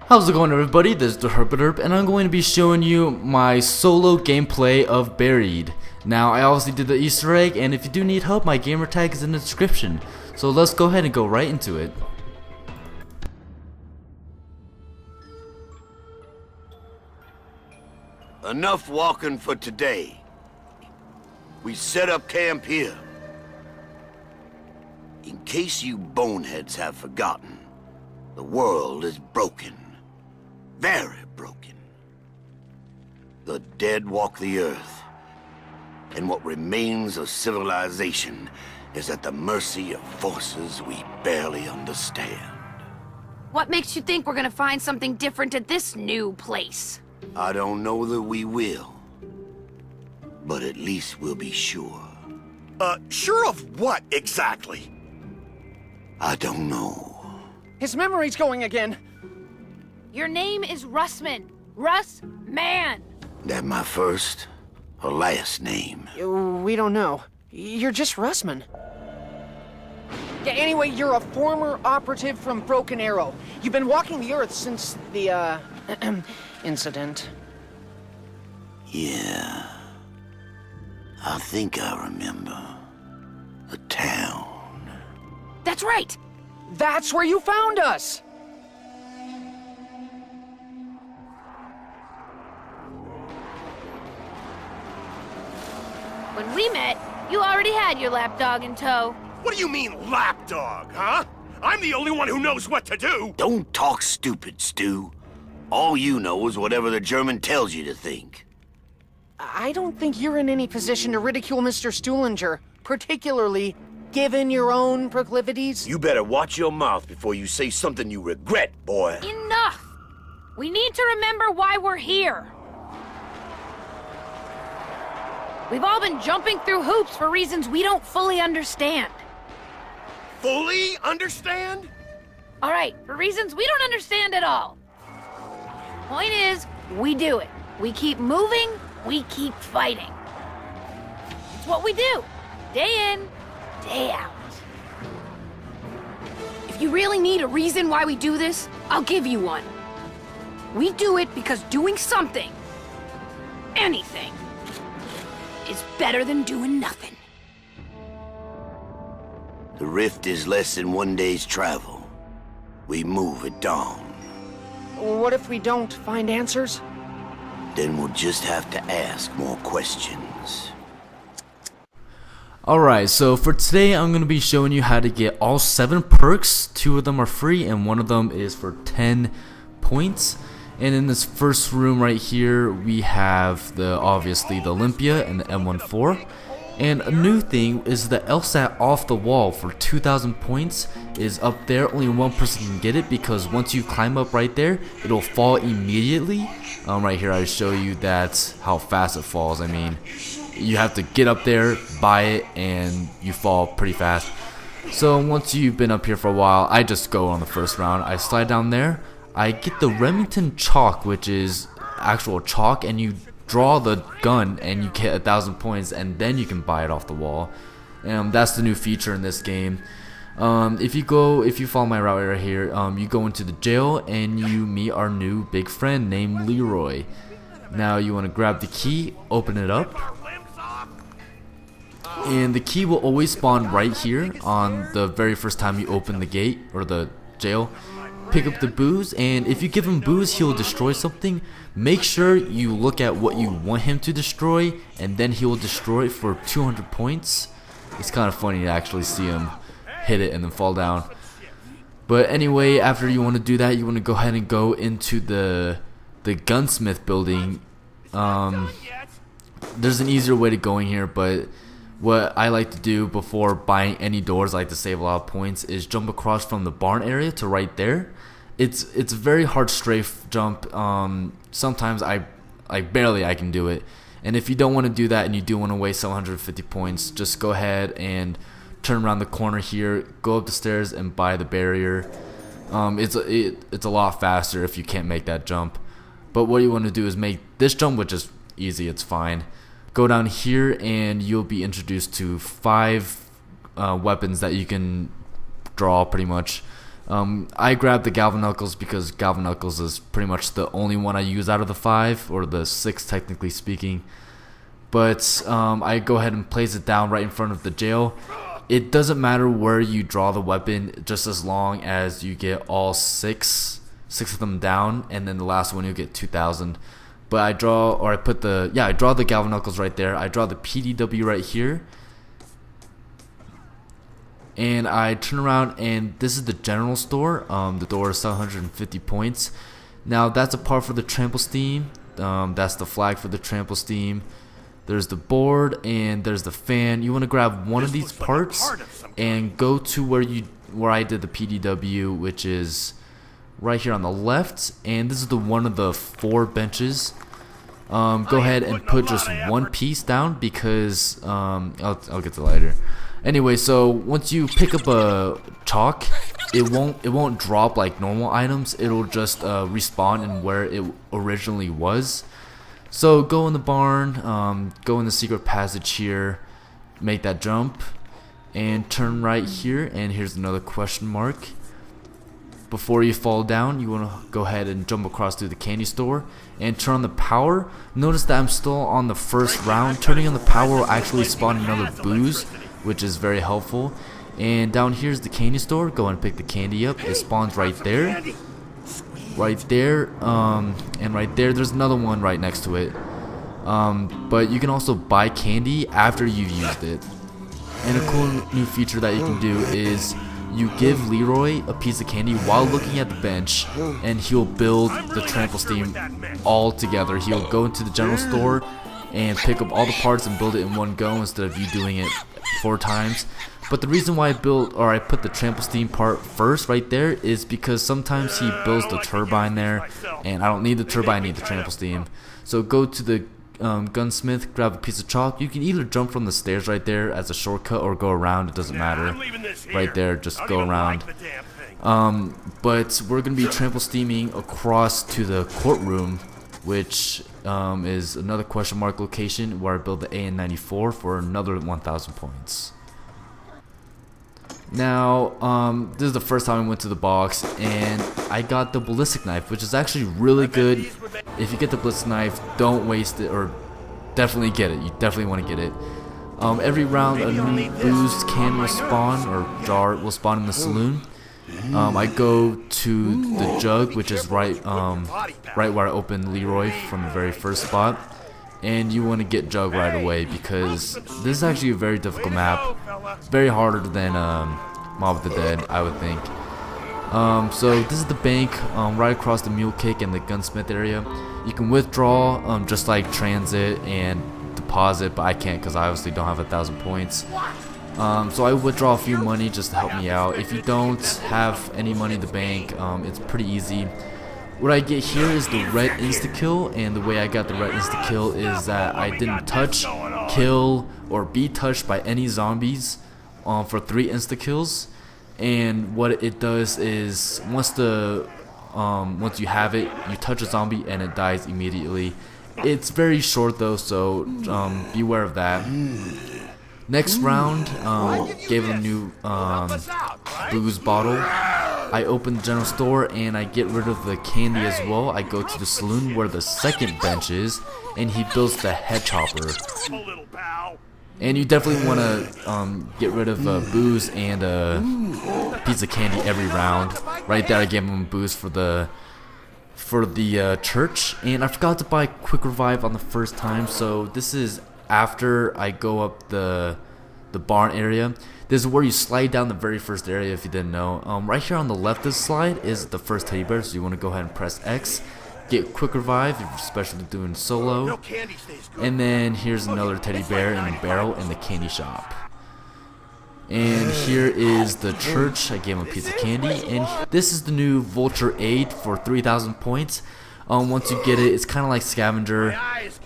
How's it going, everybody? This is the DERP, and I'm going to be showing you my solo gameplay of Buried. Now, I obviously did the Easter egg, and if you do need help, my gamertag is in the description. So let's go ahead and go right into it. Enough walking for today. We set up camp here. In case you boneheads have forgotten, the world is broken. Very broken. The dead walk the earth, and what remains of civilization is at the mercy of forces we barely understand. What makes you think we're gonna find something different at this new place? I don't know that we will, but at least we'll be sure. Sure of what, exactly? I don't know. His memory's going again. Your name is Russman. Russ Man. That my first or last name? We don't know. You're just Russman. Yeah, anyway, you're a former operative from Broken Arrow. You've been walking the Earth since the, incident. Yeah. I think I remember. The town. That's right. That's where you found us! When we met, you already had your lapdog in tow. What do you mean, lapdog, huh? I'm the only one who knows what to do! Don't talk stupid, Stu. All you know is whatever the German tells you to think. I don't think you're in any position to ridicule Mr. Stuhlinger, particularly given your own proclivities. You better watch your mouth before you say something you regret, boy. Enough! We need to remember why we're here. We've all been jumping through hoops for reasons we don't fully understand. Fully understand? All right, for reasons we don't understand at all. Point is, we do it. We keep moving, we keep fighting. It's what we do, day in, day out. If you really need a reason why we do this, I'll give you one. We do it because doing something, anything, is better than doing nothing. The rift is less than one day's travel. We move at dawn. What if we don't find answers? Then we'll just have to ask more questions. Alright, so for today I'm going to be showing you how to get all 7 perks. 2 of them are free and 1 of them is for 10 points. And in this first room right here we have obviously the Olympia and the M14. And a new thing is the LSAT off the wall for 2,000 points is up there. Only one person can get it because once you climb up right there, it'll fall immediately. Right here I show you that's how fast it falls. I mean, you have to get up there, buy it, and you fall pretty fast. So once you've been up here for a while, I just go on the first round. I slide down there. I get the Remington chalk, which is actual chalk, and you draw the gun and you get 1,000 points, and then you can buy it off the wall. That's the new feature in this game. If you follow my route right here, you go into the jail and you meet our new big friend named Leroy. Now you want to grab the key, open it up, and the key will always spawn right here on the very first time you open the gate or the jail. Pick up the booze, and if you give him booze, he'll destroy something. Make sure you look at what you want him to destroy, and then he will destroy it for 200 points. It's kind of funny to actually see him hit it and then fall down. But anyway, after you want to do that, you want to go ahead and go into the gunsmith building. There's an easier way to go in here, but what I like to do before buying any doors, I like to save a lot of points, is jump across from the barn area to right there. It's a very hard strafe jump. Sometimes I can do it. And if you don't want to do that and you do want to waste 750 points, just go ahead and turn around the corner here, go up the stairs and buy the barrier. It's a lot faster if you can't make that jump. But what you want to do is make this jump, which is easy, it's fine. Go down here and you'll be introduced to 5 weapons that you can draw pretty much. I grabbed the Galvanuckles because Galvanuckles is pretty much the only one I use out of the 5, or the 6 technically speaking. But I go ahead and place it down right in front of the jail. It doesn't matter where you draw the weapon, just as long as you get all six of them down, and then the last one you'll get 2,000. But I draw the Galvanuckles right there. I draw the PDW right here. And I turn around, and this is the general store. The door is 750 points. Now that's a part for the trample steam. That's the flag for the trample steam. There's the board and there's the fan. You want to grab one of these parts and go to where I did the PDW, which is right here on the left. And this is one of the 4 benches. Go ahead and put just one piece down because I'll get to that later. Anyway, so once you pick up a chalk, it won't drop like normal items. It'll just respawn in where it originally was. So go in the barn, go in the secret passage here, make that jump, and turn right here. And here's another question mark. Before you fall down, you want to go ahead and jump across through the candy store and turn on the power. Notice that I'm still on the first round. Turning on the power will actually spawn another booze, which is very helpful. And down here's the candy store. Go and pick the candy up. It spawns right there. Right there, and right there, there's another one right next to it. But you can also buy candy after you've used it. And a cool new feature that you can do is you give Leroy a piece of candy while looking at the bench, and he'll build the trample steam all together. He'll go into the general store and pick up all the parts and build it in one go instead of you doing it 4 times. But the reason why I put the trample steam part first right there is because sometimes he builds the turbine there, and I don't need the turbine, I need the trample steam. So go to the gunsmith, grab a piece of chalk. You can either jump from the stairs right there as a shortcut or go around, it doesn't matter. Right there, just go around. But we're going to be trample steaming across to the courtroom, which is another question mark location where I build the AN-94 for another 1,000 points. Now, this is the first time I went to the box, and I got the ballistic knife, which is actually really good. If you get the ballistic knife, don't waste it, or definitely get it. You definitely want to get it. Every round, a new booze can will spawn, or jar will spawn in the saloon. I go to the jug, which is right where I opened Leroy from the very first spot. And you want to get Jug right away because this is actually a very difficult map, very harder than Mob of the Dead, I would think. So this is the bank right across the mule kick and the gunsmith area. You can withdraw just like transit and deposit, but I can't because I obviously don't have 1,000 points. So I withdraw a few money just to help me out. If you don't have any money in the bank, it's pretty easy. What I get here is the red insta-kill, and the way I got the red insta-kill is that I didn't touch, kill, or be touched by any zombies for 3 insta-kills. And what it does is once you have it, you touch a zombie and it dies immediately. It's very short though, so beware of that. Next round, gave him a new booze bottle. I open the general store and I get rid of the candy as well. I go to the saloon where the second bench is, and he builds the head chopper. And you definitely want to get rid of booze and a piece of candy every round. Right there, I gave him booze for the church, and I forgot to buy quick revive on the first time. So this is after I go up the barn area. This is where you slide down the very first area if you didn't know. Right here on the left of the slide is the first teddy bear, so you want to go ahead and press X. Get quick revive if you're especially doing solo. And then here's another teddy bear in a barrel in the candy shop. And here is the church. I gave him a piece of candy. And this is the new Vulture Aid for 3,000 points. Once you get it, it's kind of like scavenger,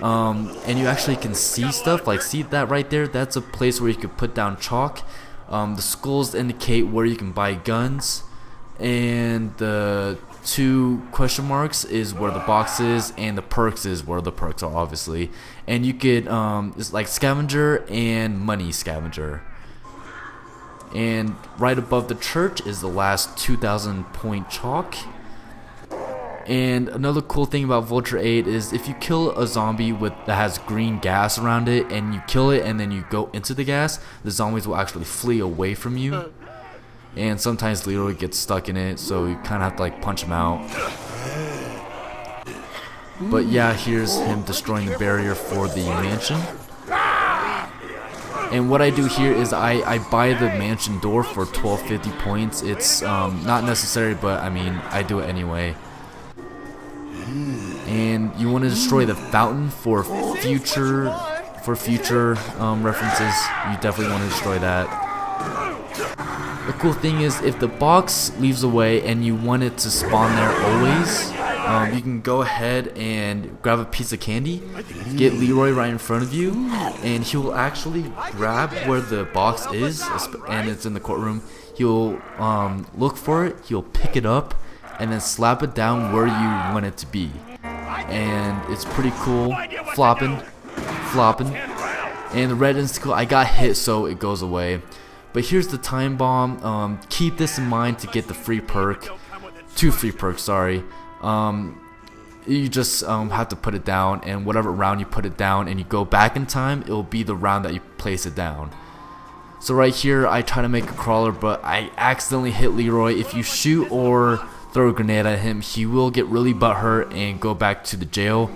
and you actually can see stuff. Like, see that right there? That's a place where you could put down chalk. The skulls indicate where you can buy guns, and the 2 question marks is where the box is, and the perks is where the perks are, obviously. And you could it's like scavenger and money scavenger. And right above the church is the last 2,000 point chalk. And another cool thing about Vulture 8 is if you kill a zombie that has green gas around it, and you kill it and then you go into the gas, the zombies will actually flee away from you. And sometimes Leroy gets stuck in it, so you kind of have to like punch him out. But yeah, here's him destroying the barrier for the mansion. And what I do here is I buy the mansion door for 1250 points. It's not necessary, but I mean, I do it anyway. And you want to destroy the fountain for future references. You definitely want to destroy that. The cool thing is, if the box leaves away and you want it to spawn there always, you can go ahead and grab a piece of candy, get Leroy right in front of you, and he will actually grab where the box is, and it's in the courtroom. He'll look for it, he'll pick it up, and then slap it down where you want it to be. And it's pretty cool. Flopping, and the red insticle, I got hit, so it goes away. But here's the time bomb. Keep this in mind to get the free perk. 2 free perks, sorry. You just have to put it down, and whatever round you put it down and you go back in time, it will be the round that you place it down. So right here, I try to make a crawler, but I accidentally hit Leroy. If you shoot or throw a grenade at him, he will get really butthurt and go back to the jail.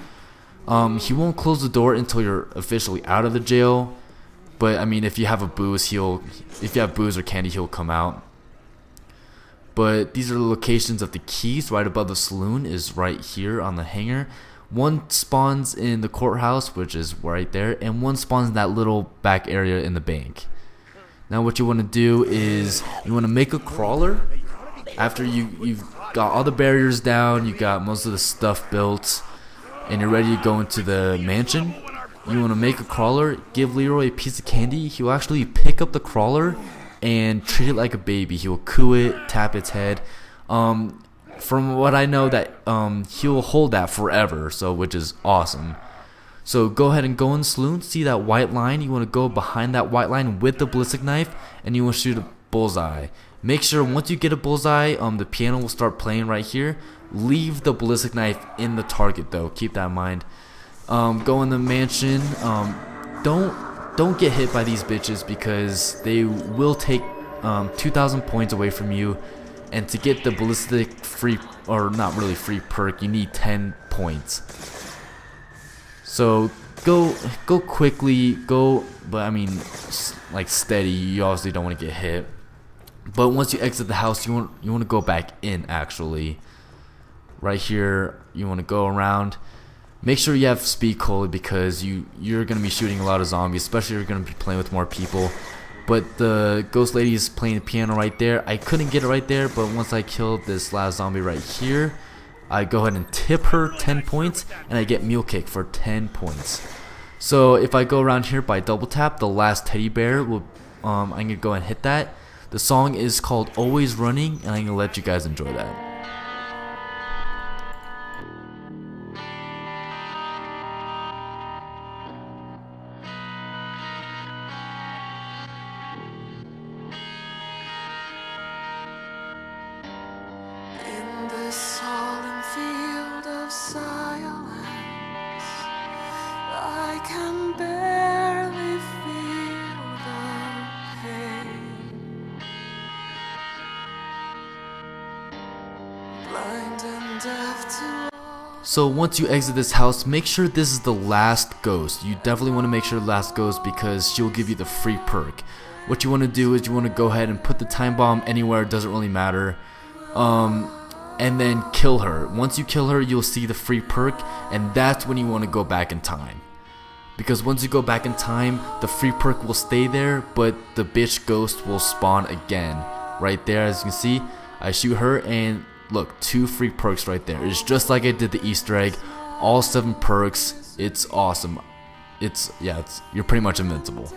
He won't close the door until you're officially out of the jail. But I mean, if you have booze or candy, he'll come out. But these are the locations of the keys. Right above the saloon is right here on the hanger. One spawns in the courthouse, which is right there, and one spawns in that little back area in the bank. Now what you want to do is you want to make a crawler. After you've got all the barriers down, you got most of the stuff built, and you're ready to go into the mansion, you want to make a crawler, give Leroy a piece of candy. He will actually pick up the crawler and treat it like a baby. He will coo it, tap its head. From what I know, that he'll hold that forever, so which is awesome. So go ahead and go in the saloon, see that white line. You want to go behind that white line with the ballistic knife, and you want to shoot a bullseye. Make sure once you get a bullseye, the piano will start playing right here. Leave the ballistic knife in the target though. Keep that in mind. Go in the mansion. Don't get hit by these bitches because they will take 2,000 points away from you. And to get the ballistic free, or not really free perk, you need 10 points. So go quickly, but I mean, like steady. You obviously don't want to get hit. But once you exit the house, you want to go back in. Actually, right here, you want to go around. Make sure you have speed cola because you're gonna be shooting a lot of zombies, especially if you're gonna be playing with more people. But the ghost lady is playing the piano right there. I couldn't get it right there, but once I killed this last zombie right here, I go ahead and tip her 10 points, and I get mule kick for 10 points. So if I go around here by double tap, the last teddy bear will, I'm gonna go and hit that. The song is called Always Running, and I'm gonna let you guys enjoy that. Solemn field of silence, I can barely feel the pain. Blind and deaf to all. So once you exit this house, make sure this is the last ghost. You definitely want to make sure the last ghost because she'll give you the free perk. What you want to do is you want to go ahead and put the time bomb anywhere, it doesn't really matter. And then kill her. Once you kill her, you'll see the free perk, and that's when you want to go back in time. Because once you go back in time, the free perk will stay there, but the bitch ghost will spawn again. Right there, as you can see, I shoot her, and look, 2 free perks right there. It's just like I did the Easter egg. All 7 perks. It's awesome. You're pretty much invincible.